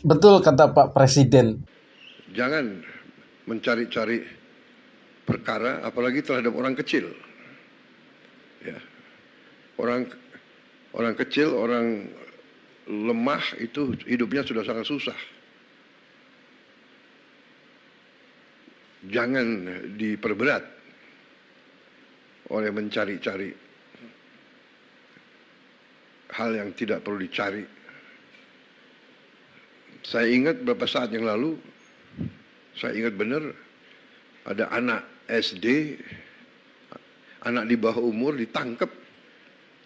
Betul kata Pak Presiden. Jangan mencari-cari perkara, apalagi terhadap orang kecil. Ya. Orang kecil, orang lemah itu hidupnya sudah sangat susah. Jangan diperberat oleh mencari-cari hal yang tidak perlu dicari. Saya ingat beberapa saat yang lalu, saya ingat benar ada anak SD, anak di bawah umur ditangkap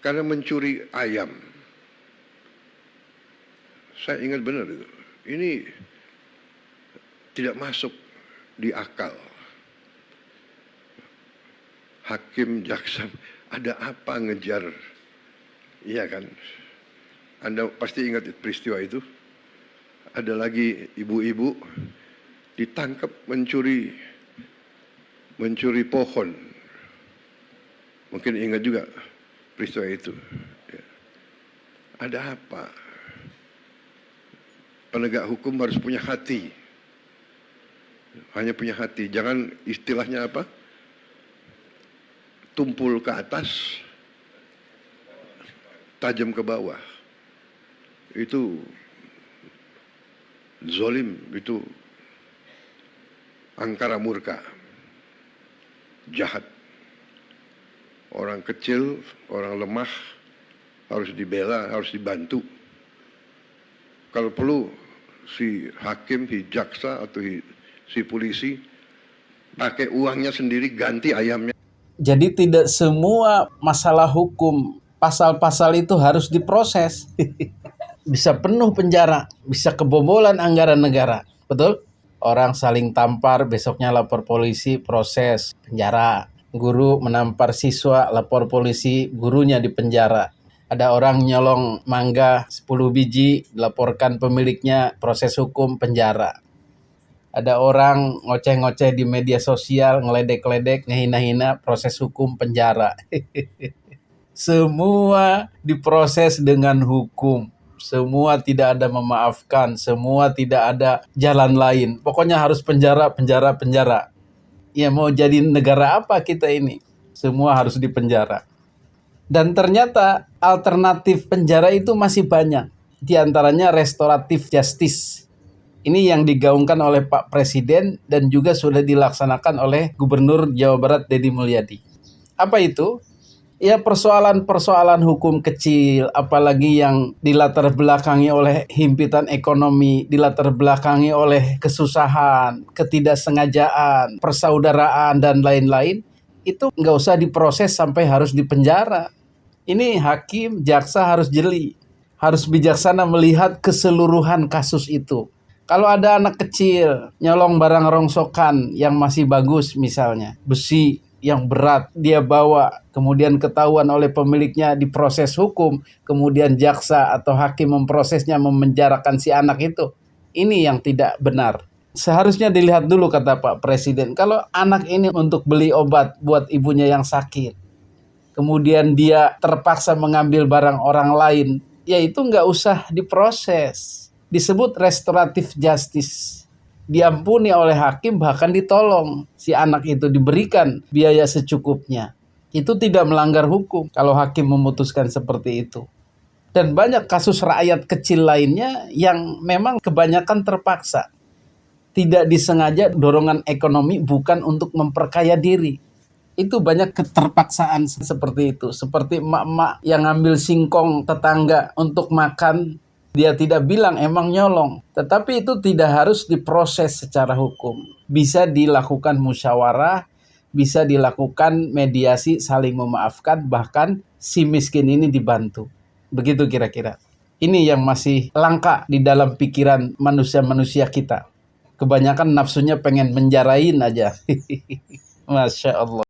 karena mencuri ayam. Saya ingat benar itu. Ini tidak masuk di akal. Hakim, jaksa, ada apa ngejar? Iya kan? Anda pasti ingat peristiwa itu. Ada lagi ibu-ibu ditangkap mencuri pohon. Mungkin ingat juga peristiwa itu. Ya. Ada apa? Penegak hukum harus punya hati. Hanya punya hati. Jangan istilahnya apa? Tumpul ke atas, tajam ke bawah. Itu zolim, itu angkara murka, jahat. Orang kecil, orang lemah harus dibela, harus dibantu. Kalau perlu si hakim, si jaksa atau si polisi pakai uangnya sendiri ganti ayamnya. Jadi tidak semua masalah hukum, pasal-pasal itu harus diproses. Bisa penuh penjara, bisa kebobolan anggaran negara. Betul? Orang saling tampar, besoknya lapor polisi, proses, penjara. Guru menampar siswa, lapor polisi, gurunya di penjara. Ada orang nyolong mangga 10 biji, dilaporkan pemiliknya, proses hukum, penjara. Ada orang ngoceh-ngoceh di media sosial, ngeledek-ledek, ngehina-hina, proses hukum, penjara. Semua diproses dengan hukum. Semua tidak ada memaafkan, semua tidak ada jalan lain. Pokoknya harus penjara, penjara, penjara. Ya mau jadi negara apa kita ini? Semua harus dipenjara. Dan ternyata alternatif penjara itu masih banyak. Di antaranya restoratif justice. Ini yang digaungkan oleh Pak Presiden dan juga sudah dilaksanakan oleh Gubernur Jawa Barat Deddy Mulyadi. Apa itu? Ya persoalan-persoalan hukum kecil, apalagi yang dilatar belakangi oleh himpitan ekonomi, dilatar belakangi oleh kesusahan, ketidaksengajaan, persaudaraan, dan lain-lain, itu nggak usah diproses sampai harus dipenjara. Ini hakim, jaksa harus jeli, harus bijaksana melihat keseluruhan kasus itu. Kalau ada anak kecil nyolong barang rongsokan yang masih bagus misalnya, besi yang berat dia bawa, kemudian ketahuan oleh pemiliknya, diproses hukum, kemudian jaksa atau hakim memprosesnya, memenjarakan si anak itu. Ini yang tidak benar. Seharusnya dilihat dulu kata Pak Presiden, kalau anak ini untuk beli obat buat ibunya yang sakit, kemudian dia terpaksa mengambil barang orang lain, ya itu nggak usah diproses. Disebut restoratif justice. Diampuni oleh hakim, bahkan ditolong. Si anak itu diberikan biaya secukupnya. Itu tidak melanggar hukum kalau hakim memutuskan seperti itu. Dan banyak kasus rakyat kecil lainnya yang memang kebanyakan terpaksa. Tidak disengaja, dorongan ekonomi bukan untuk memperkaya diri. Itu banyak keterpaksaan seperti itu. Seperti emak-emak yang ngambil singkong tetangga untuk makan. Dia tidak bilang emang nyolong. Tetapi itu tidak harus diproses secara hukum. Bisa dilakukan musyawarah, bisa dilakukan mediasi, saling memaafkan, bahkan si miskin ini dibantu. Begitu kira-kira. Ini yang masih langka di dalam pikiran manusia-manusia kita. Kebanyakan nafsunya pengen menjarain aja. Masya Allah.